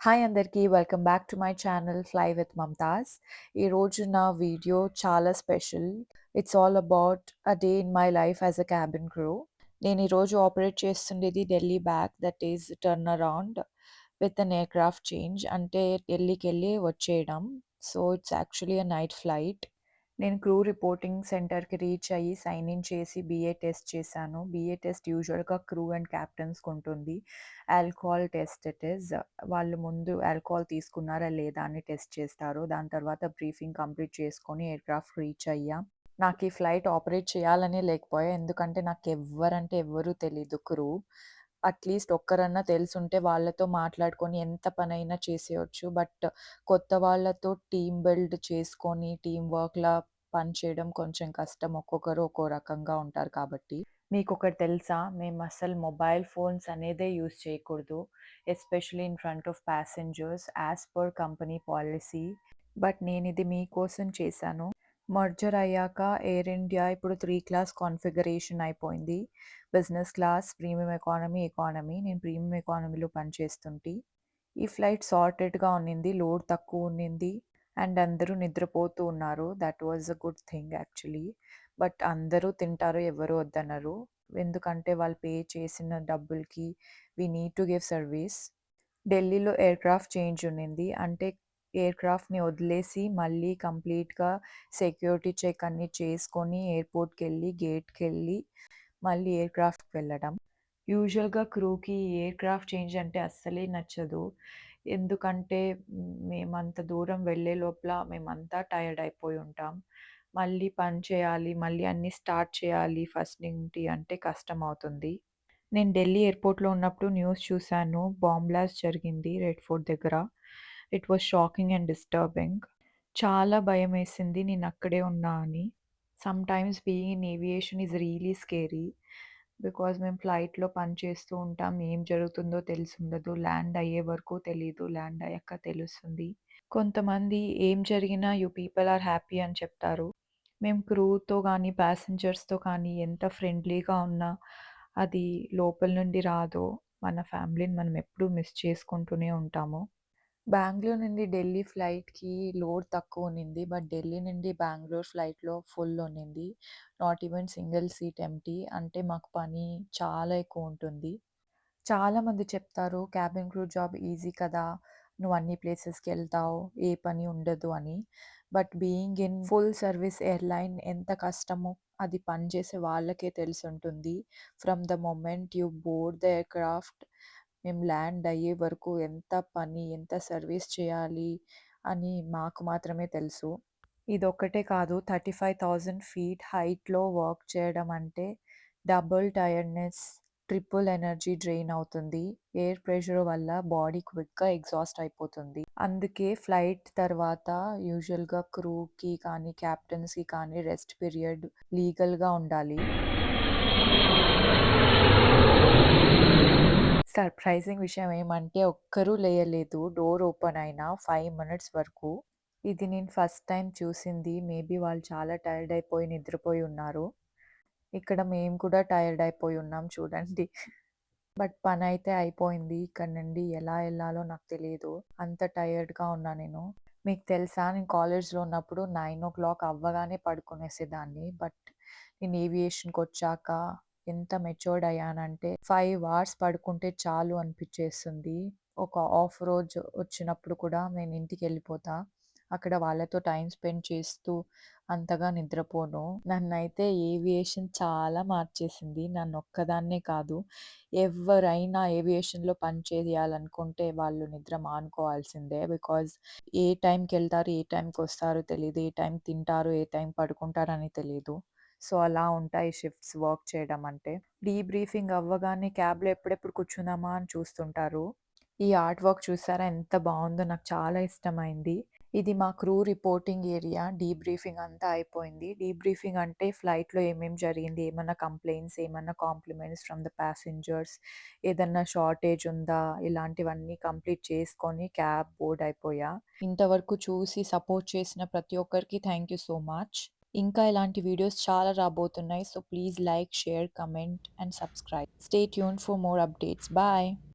Hi అందరికీ. Welcome back to my channel fly with Mumtaz. ఈరోజు నా వీడియో చాలా special. It's all about a day in my life as a cabin crew. నేను ఈరోజు operate చేస్తుండేది Delhi back, that is turn around with an aircraft change. అంటే ఢిల్లీకెళ్ళి వచ్చేయడం. So, it's actually a night flight. నేను క్రూ రిపోర్టింగ్ సెంటర్‌కి reach అయ్యి sign in చేసి బీఏ టెస్ట్ చేశాను. బీఏ టెస్ట్ యూజువల్‌గా క్రూ అండ్ కెప్టెన్స్‌కి ఉంటుంది. Alcohol test it is. వాళ్ళు ముందు ఆల్కహాల్ తీసుకున్నారా లేదా అని టెస్ట్ చేస్తారు. దాని తర్వాత బ్రీఫింగ్ కంప్లీట్ చేసుకొని ఎయిర్‌క్రాఫ్ట్ రీచ్ అయ్యా. నాకు ఈ ఫ్లైట్ ఆపరేట్ చేయాలనే లేకపోయా. ఎందుకంటే నాకెవ్వరంటే ఎవ్వరు తెలీదు క్రూ. అట్‌లీస్ట్ ఒక్కరన్నా తెలిసుంటే వాళ్ళతో మాట్లాడుకొని ఎంత పనైనా చేసేయొచ్చు. బట్ కొత్త వాళ్ళతో టీమ్ బిల్డ్ చేసుకొని టీమ్ వర్క్‌లా పని చేయడం కొంచెం కష్టం. ఒక్కొక్కరు ఒక్కో రకంగా ఉంటారు కాబట్టి. మీకొకటి తెలుసా? మేమసలు మొబైల్ ఫోన్స్ అనేదే యూజ్ చేయకూడదు. Especially in front of passengers as per company policy. But నేనిది మీకోసం చేశాను. మర్జర్ అయ్యాక ఎయిర్ ఇండియా ఇప్పుడు 3 క్లాస్ కాన్ఫిగరేషన్ అయిపోయింది. Business class, premium economy, economy. నేను ప్రీమియం ఎకానమీలో పనిచేస్తుంటి. ఈ ఫ్లైట్ సార్టెడ్‌గా ఉన్నింది. లోడ్ తక్కువ ఉన్నింది. అండ్ అందరూ నిద్రపోతూ ఉన్నారు. That was a good thing actually. But అందరూ తింటారు, ఎవరు వద్దనరు. ఎందుకంటే వాళ్ళు పే చేసిన డబ్బులకి we need to give service. ఢిల్లీలో ఎయిర్‌క్రాఫ్ట్ చేంజ్ ఉన్నింది. అంటే ఎయిర్‌క్రాఫ్ట్‌ని వదిలేసి మళ్ళీ కంప్లీట్‌గా సెక్యూరిటీ చెక్ అన్నీ చేసుకొని ఎయిర్‌పోర్ట్‌కెళ్ళి, గేట్‌కెళ్ళి మళ్ళీ ఎయిర్‌క్రాఫ్ట్‌కి వెళ్ళడం. యూజువల్‌గా క్రూకి ఎయిర్‌క్రాఫ్ట్ చేంజ్ అంటే అస్సలే నచ్చదు. ఎందుకంటే మేమంత దూరం వెళ్ళే లోపల మేమంతా టైర్డ్ అయిపోయి ఉంటాం. మళ్ళీ పని చేయాలి, మళ్ళీ అన్నీ స్టార్ట్ చేయాలి ఫస్ట్ నుండి అంటే కష్టమవుతుంది. నేను ఢిల్లీ ఎయిర్‌పోర్ట్‌లో ఉన్నప్పుడు న్యూస్ చూసాను. బాంబ్ బ్లాస్ట్ జరిగింది రెడ్ ఫోర్ట్ దగ్గర. It was shocking and disturbing. చాలా భయమేసింది నేనక్కడే ఉన్నా అని. Sometimes being in aviation is really scary. Because మేము ఫ్లైట్‌లో పని చేస్తూ ఉంటాం. ఏం జరుగుతుందో తెలిసుండదు. ల్యాండ్ అయ్యే వరకు తెలీదు. ల్యాండ్ అయ్యాక తెలుస్తుంది. కొంతమంది ఏం జరిగినా యూ పీపుల్ ఆర్ హ్యాపీ అని చెప్తారు. మేము క్రూతో గానీ, ప్యాసింజర్స్‌తో కానీ ఎంత ఫ్రెండ్లీగా ఉన్నా, అది లోపల నుండి రాదో, మన ఫ్యామిలీని మనం ఎప్పుడూ మిస్ చేసుకుంటూనే ఉంటాము. బెంగుళూరు నుండి ఢిల్లీ ఫ్లైట్‌కి లోడ్ తక్కువున్నింది. బట్ ఢిల్లీ నుండి బెంగుళూరు ఫ్లైట్‌లో ఫుల్ ఉన్నింది. Not even single seat empty. అంటే మాకు పని చాలా ఎక్కువుంటుంది. చాలామంది చెప్తారు క్యాబిన్ క్రూ జాబ్ ఈజీ కదా! నువ్వు అన్ని ప్లేసెస్‌కెళ్తావు. ఏ పని ఉండదు అని. But being in full service airline ఎంత కష్టమో అది పనిచేసే వాళ్ళకే తెలిసుంటుంది. From the moment you board the aircraft మేము ల్యాండ్ అయ్యే వరకు ఎంత పని, ఎంత సర్వీస్ చేయాలి అని మాకు మాత్రమే తెలుసు. ఇదొక్కటే కాదు, 35,000 ఫీట్ హైట్‌లో వర్క్ చేయడం అంటే double tiredness, triple energy drain అవుతుంది. ఎయిర్ ప్రెషర్ వల్ల బాడీ క్విక్‌గా ఎగ్జాస్ట్ అయిపోతుంది. అందుకే ఫ్లైట్ తర్వాత యూజువల్‌గా క్రూకి కానీ, కెప్టెన్స్‌కి కానీ రెస్ట్ పీరియడ్ లీగల్‌గా ఉండాలి. సర్ప్రైజింగ్ విషయం ఏమంటే ఒక్కరూ లేయలేదు. డోర్ ఓపెన్ అయిన 5 మినిట్స్ వరకు. ఇది నేను ఫస్ట్ టైమ్ చూసింది. మేబీ వాళ్ళు చాలా టైర్డ్ అయిపోయి నిద్రపోయి ఉన్నారు. ఇక్కడ మేము కూడా టైర్డ్ అయిపోయి ఉన్నాం చూడండి. బట్ పనైతే అయిపోయింది. ఇక్కడ నుండి ఎలా ఎళ్ళాలో నాకు తెలీదు. అంత టైర్డ్‌గా ఉన్నా నేను. మీకు తెలుసా నేను కాలేజ్‌లో ఉన్నప్పుడు 9:00 అవ్వగానే పడుకునేసేదాన్ని. బట్ నేను ఏవియేషన్‌కొచ్చాక ఎంత మెచ్యూర్డ్ అయ్యానంటే 5 అవర్స్ పడుకుంటే చాలు అనిపిచ్చేస్తుంది. ఒక ఆఫ్ రోజు వచ్చినప్పుడు కూడా నేను ఇంటికెళ్ళిపోతా. అక్కడ వాళ్ళతో టైమ్ స్పెండ్ చేస్తూ అంతగా నిద్రపోను. నన్నైతే ఏవియేషన్ చాలా మార్చేసింది. నన్నొక్కదాన్నే కాదు. ఎవ్వరైనా ఏవియేషన్‌లో పని చేయాలనుకుంటే వాళ్ళు నిద్ర మానుకోవాల్సిందే. బికాజ్ ఏ టైంకెళ్తారు, ఏ టైంకొస్తారో తెలీదు. ఏ టైం తింటారు, ఏ టైం పడుకుంటారని తెలీదు. సో, అలా ఉంటాయి షిఫ్ట్స్ వర్క్ చేయడం అంటే. డీబ్రీఫింగ్ అవ్వగానే క్యాబ్‌లో ఎప్పుడెప్పుడు కూర్చుందామా అని చూస్తుంటారు. ఈ ఆర్ట్ వర్క్ చూసారా ఎంత బావుందో, నాకు చాలా ఇష్టమైంది. ఇది మా క్రూ రిపోర్టింగ్ ఏరియా. డీబ్రీఫింగ్ అంతా అయిపోయింది. డీబ్రీఫింగ్ అంటే ఫ్లైట్‌లో ఏమేం జరిగింది, ఏమన్నా కంప్లెయింట్స్, ఏమన్నా కాంప్లిమెంట్స్ ఫ్రమ్ ద ప్యాసింజర్స్, ఏదన్నా షార్టేజ్ ఉందా, ఇలాంటివన్నీ కంప్లీట్ చేసుకొని క్యాబ్ బోర్డ్ అయిపోయా. ఇంతవరకు చూసి సపోర్ట్ చేసిన ప్రతి ఒక్కరికి థ్యాంక్ యూ సో మచ్. ఇంకా ఇలాంటి వీడియోస్ చాలా రాబోతున్నాయి. So, please like, share, comment and subscribe. Stay tuned for more updates. Bye.